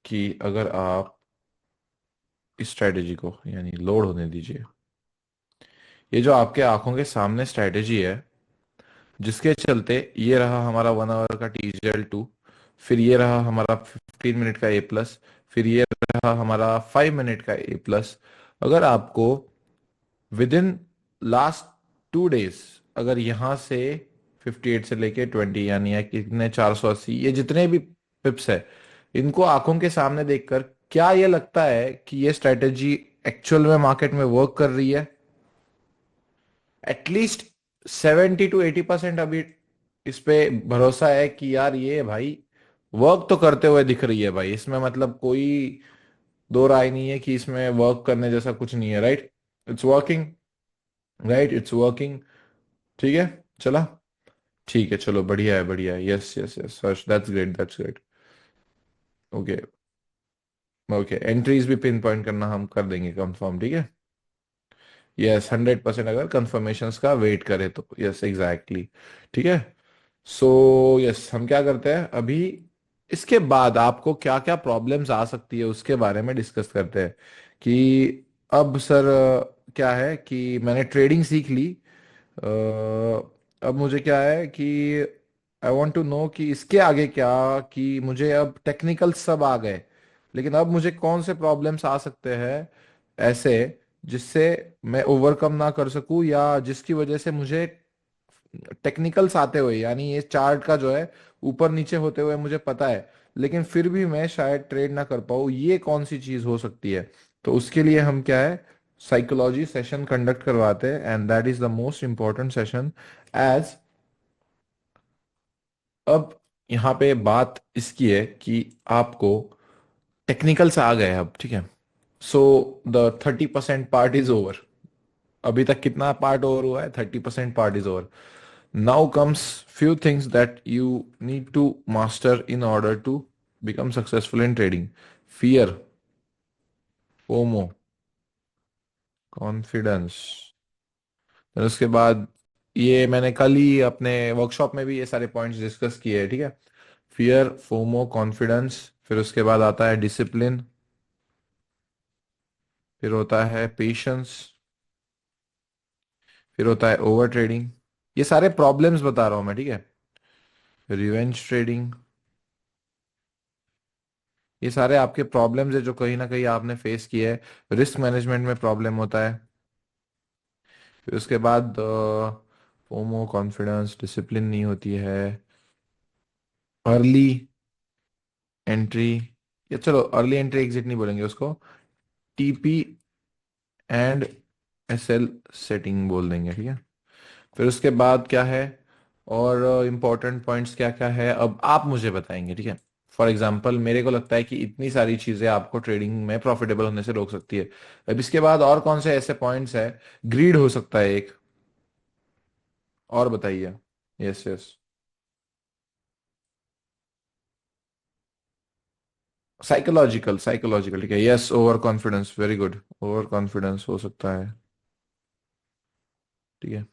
कि अगर आप इस स्ट्रेटेजी को यानी लोड होने दीजिए, ये जो आपके आंखों के सामने स्ट्रेटेजी है, जिसके चलते ये रहा हमारा 1 आवर का TGL 2, फिर ये रहा हमारा 15 मिनट का A+, फिर ये रहा हमारा 5 मिनट का A+। अगर आपको विद इन लास्ट 2 डेज, अगर यहाँ से 58 से लेके 20 यानी है कितने 480, ये जितने भी पिप्स है, इनको आंखों के सामने देखकर क्या ये लगता है कि ये स्ट्रेटेजी एक्चुअल में मार्केट में वर्क कर रही है? एटलीस्ट 70 to 80% अभी इस पे भरोसा है कि यार ये भाई वर्क तो करते हुए दिख रही है भाई, इसमें मतलब कोई दो राय नहीं है कि इसमें वर्क करने जैसा कुछ नहीं है। Right, it's working. Right, it's working. ठीक है, चला। ठीक है, चलो, बढ़िया है, बढ़िया है। Yes yes yes Harsh, that's great, that's great. Okay. Okay, entries भी पिन पॉइंट करना हम कर देंगे कंफर्म, ठीक है। यस, 100% अगर कंफर्मेशन का वेट करे तो, यस एग्जैक्टली। ठीक है। सो यस, हम क्या करते हैं अभी, इसके बाद आपको क्या क्या प्रॉब्लम्स आ सकती है उसके बारे में डिस्कस करते हैं। कि अब सर क्या है कि मैंने ट्रेडिंग सीख ली, अब मुझे क्या है कि आई वांट टू नो कि इसके आगे क्या, कि मुझे अब टेक्निकल सब आ गए, लेकिन अब मुझे कौन से प्रॉब्लम्स आ सकते हैं ऐसे, जिससे मैं ओवरकम ना कर सकूं, या जिसकी वजह से मुझे टेक्निकल्स आते हुए, यानी ये चार्ट का जो है ऊपर नीचे होते हुए मुझे पता है, लेकिन फिर भी मैं शायद ट्रेड ना कर पाऊँ, ये कौन सी चीज हो सकती है? तो उसके लिए हम क्या है, साइकोलॉजी सेशन कंडक्ट करवाते हैं, and that is the most important session. As अब यहाँ पे बात इसकी है कि आपको टेक्निकल्स आ गए अब, ठीक है। So the 30% part is over. अभी तक कितना पार्ट ओवर हुआ है? 30% part is over. Now comes few things that you need to master in order to become successful in trading. Fear, FOMO, confidence। फिर उसके बाद ये मैंने कल ही अपने वर्कशॉप में भी ये सारे पॉइंट्स डिस्कस किए हैं, ठीक है। फियर, फोमो, कॉन्फिडेंस, फिर उसके बाद आता है डिसिप्लिन, फिर होता है पेशेंस, फिर होता है ओवर ट्रेडिंग। ये सारे प्रॉब्लम्स बता रहा हूं मैं, ठीक है। रिवेंज ट्रेडिंग, ये सारे आपके प्रॉब्लम्स है जो कहीं ना कहीं आपने फेस किए है। रिस्क मैनेजमेंट में प्रॉब्लम होता है। फिर उसके बाद फोमो, कॉन्फिडेंस, डिसिप्लिन नहीं होती है, अर्ली एंट्री, या चलो अर्ली एंट्री एग्जिट नहीं बोलेंगे उसको, TP एंड SL सेटिंग बोल देंगे, ठीक है। फिर उसके बाद क्या है, और इम्पोर्टेंट पॉइंट्स क्या क्या है अब आप मुझे बताएंगे, ठीक है। फॉर एग्जाम्पल मेरे को लगता है कि इतनी सारी चीजें आपको ट्रेडिंग में प्रॉफिटेबल होने से रोक सकती है। अब इसके बाद और कौन से ऐसे पॉइंट्स है? ग्रीड हो सकता है एक, और बताइए। यस यस, साइकोलॉजिकल, साइकोलॉजिकल, ठीक है। Yes, over confidence, very good, over confidence हो सकता है, ठीक है।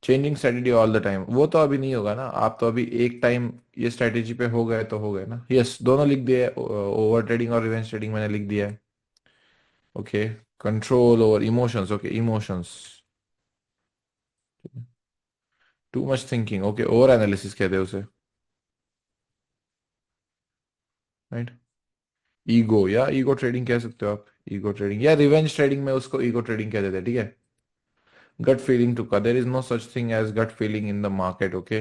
Changing strategy all the time, वो तो अभी नहीं होगा ना, आप तो अभी एक टाइम ये स्ट्रेटेजी पे हो गए तो हो गए ना। यस, दोनों लिख दिए, ओवर ट्रेडिंग और रिवेंज ट्रेडिंग मैंने लिख दिया है। Okay, control over emotions, okay emotions, too much thinking, okay over analysis कहते हैं उसे, राइट। ईगो, या ईगो ट्रेडिंग कह सकते हो आप, ईगो ट्रेडिंग या रिवेंज ट्रेडिंग में उसको ईगो ट्रेडिंग कह देते हैं, ठीक है। Gut feeling to cut. There is no such thing as gut feeling in the market, okay?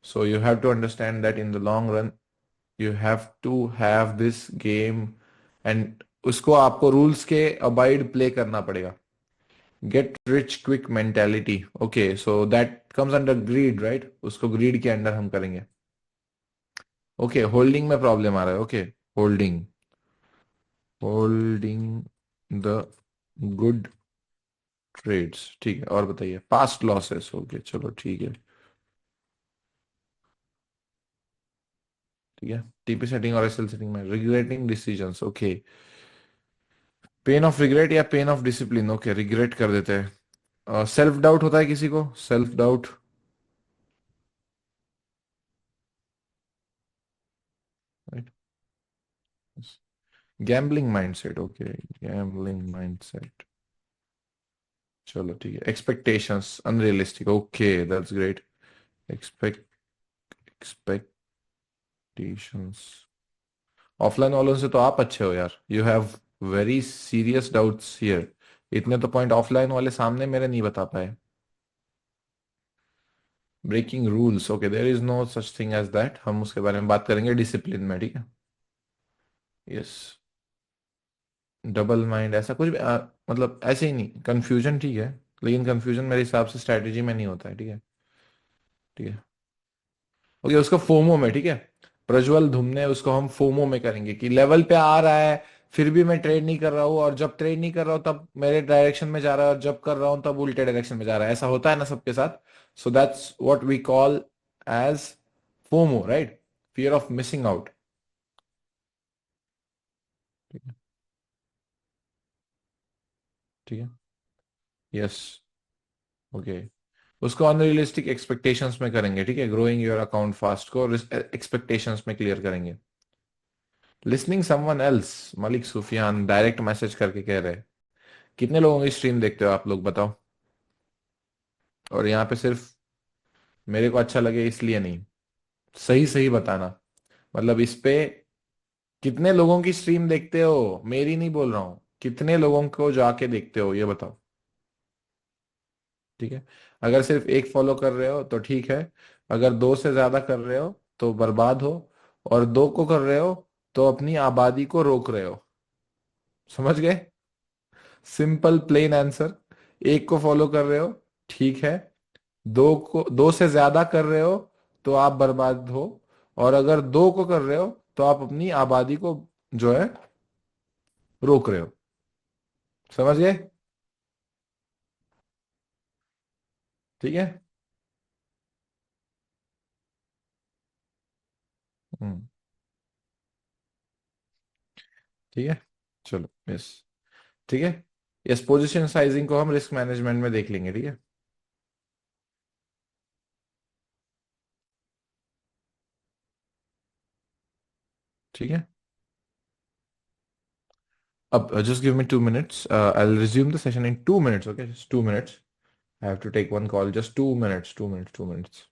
So you have to understand that in the long run, you have to have this game, and उसको आपको rules के abide play करना पड़ेगा। Get rich quick mentality, okay, so that comes under greed, right, उसको greed के under हम करेंगे। Okay, holding में प्रॉब्लम आ रहा है, okay. Holding, holding the good trades, ठीक है। और बताइए, पास्ट लॉसेस, ओके चलो ठीक है, ठीक है। TP सेटिंग और SL सेटिंग में regretting decisions, okay. Pain of regret या pain of discipline, okay regret कर देते हैं। सेल्फ डाउट होता है किसी को, self doubt, right. Gambling mindset, okay. Gambling mindset, चलो ठीक है। Expectations unrealistic, okay that's great. Expect expectations, offline वालों से तो आप अच्छे हो यार, you have very serious doubts here. इतने तो पॉइंट ऑफलाइन वाले सामने मेरे नहीं बता पाए। Breaking rules, okay, there is no such thing as that, हम उसके बारे में बात करेंगे डिसिप्लिन में, ठीक है। यस। डबल माइंड ऐसा कुछ भी मतलब ऐसे ही नहीं, कंफ्यूजन ठीक है, लेकिन कंफ्यूजन मेरे हिसाब से स्ट्रेटेजी में नहीं होता है, ठीक है। ठीक है। ओके, उसको फोमो में, ठीक है। प्रज्वल धुमने उसको हम फोमो में करेंगे कि लेवल पे आ रहा है, फिर भी मैं ट्रेड नहीं कर रहा हूँ, और जब ट्रेड नहीं कर रहा हूँ तब मेरे डायरेक्शन में जा रहा है, और जब कर रहा हूँ तब उल्टे डायरेक्शन में जा रहा है, ऐसा होता है ना सबके साथ। So that's what we call as FOMO, right, fear of missing out. ठीक है। ठीक है। यस। ओके। उसको अनरियलिस्टिक एक्सपेक्टेशंस में करेंगे, ठीक है, ग्रोइंग योर अकाउंट फास्ट को एक्सपेक्टेशंस में क्लियर करेंगे। Listening someone else, Malik Sufiyan direct message करके कह रहे हैं, कितने लोगों की स्ट्रीम देखते हो आप लोग बताओ। और यहाँ पे सिर्फ मेरे को अच्छा लगे इसलिए नहीं, सही सही बताना। मतलब इस पे कितने लोगों की स्ट्रीम देखते हो, मेरी नहीं बोल रहा हूँ, कितने लोगों को जाके देखते हो ये बताओ। ठीक है। अगर सिर्फ एक फॉलो कर रहे हो तो ठीक है, अगर दो से ज्यादा कर रहे हो तो बर्बाद हो, और दो को कर रहे हो तो अपनी आबादी को रोक रहे हो। समझ गए? Simple plain answer. एक को फॉलो कर रहे हो, ठीक है। दो से ज्यादा कर रहे हो तो आप बर्बाद हो, और अगर दो को कर रहे हो तो आप अपनी आबादी को जो है रोक रहे हो। समझ गए? ठीक है। हम्म। ठीक है। चलो यस। ठीक है। यस, पोजीशन साइजिंग को हम रिस्क मैनेजमेंट में देख लेंगे, ठीक है। ठीक है। अब just give me 2 minutes. I'll resume the session in 2 minutes. Okay, just 2 minutes. I have to take one call. Just 2 minutes. 2 minutes. 2 minutes.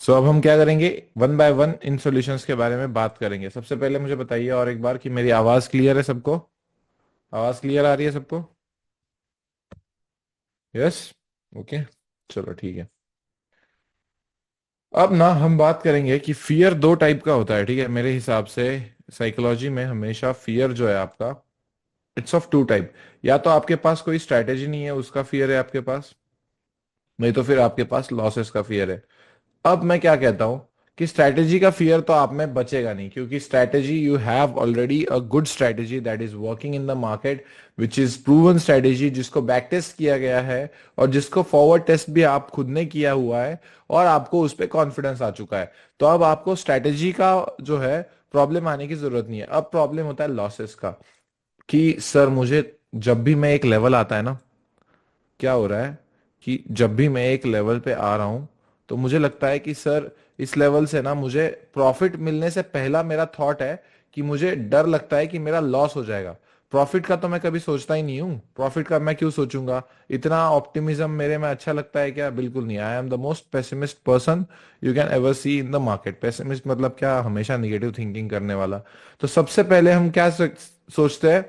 सो अब हम क्या करेंगे, one by one in solutions के बारे में बात करेंगे। सबसे पहले मुझे बताइए और एक बार कि मेरी आवाज क्लियर है सबको? आवाज क्लियर आ रही है सबको? यस। ओके, चलो ठीक है। अब ना हम बात करेंगे कि फियर दो टाइप का होता है, ठीक है? मेरे हिसाब से साइकोलॉजी में हमेशा फियर जो है आपका, इट्स ऑफ टू टाइप। या तो आपके पास कोई स्ट्रैटेजी नहीं है, उसका फियर है आपके पास, नहीं तो फिर आपके पास लॉसेस का फियर है। अब मैं क्या कहता हूं कि स्ट्रैटेजी का फियर तो आप में बचेगा नहीं, क्योंकि strategy you have already a good strategy that is working in the market, which is proven strategy, जिसको बैक टेस्ट किया गया है और जिसको फॉरवर्ड टेस्ट भी आप खुद ने किया हुआ है और आपको उस पर कॉन्फिडेंस आ चुका है। तो अब आपको स्ट्रैटेजी का जो है प्रॉब्लम आने की जरूरत नहीं है। अब प्रॉब्लम होता है लॉसेस का, कि सर मुझे जब भी मैं एक लेवल आता है ना, क्या हो रहा है कि जब भी मैं एक लेवल पे आ रहा हूं तो मुझे लगता है कि सर इस लेवल से ना मुझे प्रॉफिट मिलने से पहला मेरा थॉट है कि मुझे डर लगता है कि मेरा लॉस हो जाएगा। प्रॉफिट का तो मैं कभी सोचता ही नहीं हूँ, प्रॉफिट का मैं क्यों सोचूंगा? इतना ऑप्टिमिज्म मेरे में अच्छा लगता है क्या? बिल्कुल नहीं। I am the most pessimist person you can ever see in the market. Pessimist मतलब क्या? हमेशा निगेटिव थिंकिंग करने वाला। तो सबसे पहले हम क्या सोचते हैं?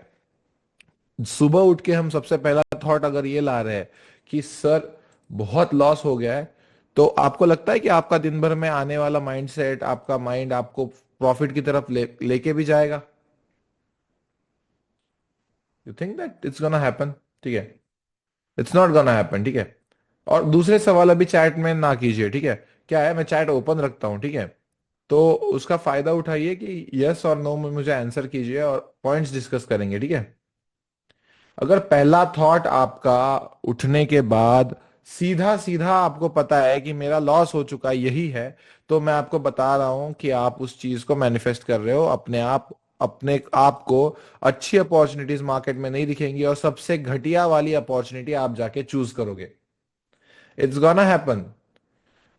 सुबह उठ के हम सबसे पहला थॉट अगर ये ला रहे हैं कि सर बहुत लॉस हो गया है, तो आपको लगता है कि आपका दिन भर में आने वाला माइंडसेट, आपका माइंड आपको प्रॉफिट की तरफ लेके भी जाएगा? You think that it's gonna happen? ठीक है, इट्स नॉट गोना हैपन, ठीक है। और दूसरे सवाल अभी चैट में ना कीजिए, ठीक है? क्या है, मैं चैट ओपन रखता हूं, ठीक है? तो उसका फायदा उठाइए कि यस और नो में मुझे आंसर कीजिए और पॉइंट्स डिस्कस करेंगे, ठीक है? अगर पहला थॉट आपका उठने के बाद सीधा सीधा आपको पता है कि मेरा लॉस हो चुका है, यही है, तो मैं आपको बता रहा हूं कि आप उस चीज को मैनिफेस्ट कर रहे हो अपने आप। अपने आप को अच्छी अपॉर्चुनिटीज मार्केट में नहीं दिखेंगी और सबसे घटिया वाली अपॉर्चुनिटी आप जाके चूज करोगे। It's gonna happen.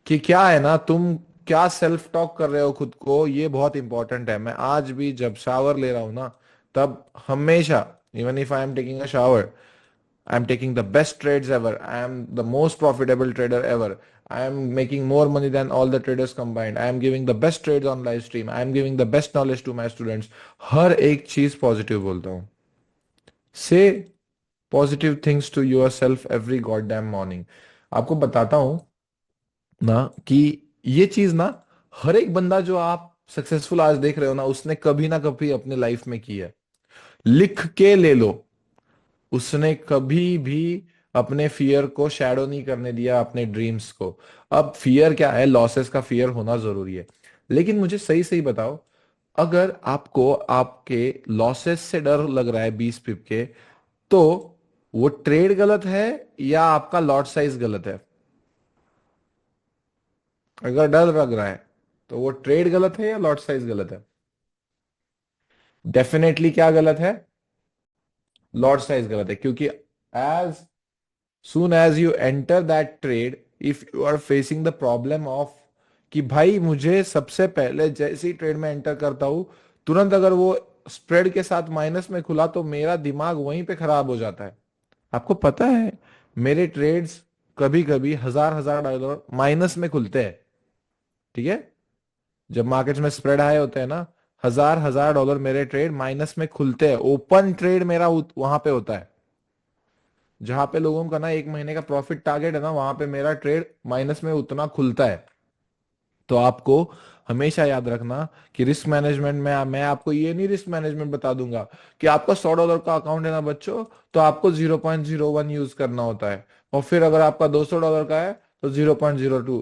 कि क्या है ना, तुम क्या सेल्फ टॉक कर रहे हो खुद को, ये बहुत इंपॉर्टेंट है। मैं आज भी जब शावर ले रहा हूं ना, तब हमेशा, even if I am taking a shower, I'm taking the best trades ever. I am the most profitable trader ever. I am making more money than all the traders combined. I am giving the best trades on live stream. I am giving the best knowledge to my students. हर एक चीज positive बोलता हूँ। Say positive things to yourself every god damn morning. आपको बताता हूँ ना कि ये चीज ना हर एक बंदा जो आप सक्सेसफुल आज देख रहे हो ना, उसने कभी ना कभी अपने लाइफ में की है। लिख के ले लो, उसने कभी भी अपने फियर को शैडो नहीं करने दिया, अपने ड्रीम्स को। अब फियर क्या है? लॉसेस का फियर होना जरूरी है, लेकिन मुझे सही सही बताओ, अगर आपको आपके लॉसेस से डर लग रहा है 20 पिप के, तो वो ट्रेड गलत है या आपका लॉट साइज गलत है? अगर डर लग रहा है तो वो ट्रेड गलत है या लॉट साइज गलत है? डेफिनेटली क्या गलत है? लॉट साइज गलत है, क्योंकि as soon as you enter that trade, if you are facing the problem of कि भाई मुझे सबसे पहले जैसे ही ट्रेड में एंटर करता हूं, तुरंत अगर वो स्प्रेड के साथ माइनस में खुला तो मेरा दिमाग वहीं पे खराब हो जाता है। आपको पता है मेरे ट्रेड्स कभी कभी हजार हजार डॉलर माइनस में खुलते हैं, ठीक है? जब मार्केट्स में स्प्रेड हाई होते हैं ना, हजार हजार डॉलर मेरे ट्रेड माइनस में खुलते हैं। ओपन ट्रेड मेरा वहां पे होता है। जहां पे लोगों का ना एक महीने का प्रॉफिट टारगेट है ना, वहां पे मेरा ट्रेड माइनस में उतना खुलता है। तो आपको हमेशा याद रखना कि रिस्क मैनेजमेंट में मैं आपको ये नहीं रिस्क मैनेजमेंट बता दूंगा कि आपका $100 का अकाउंट है ना बच्चों, तो आपको 0.01 यूज करना होता है, और फिर अगर आपका $200 का है तो 0.02।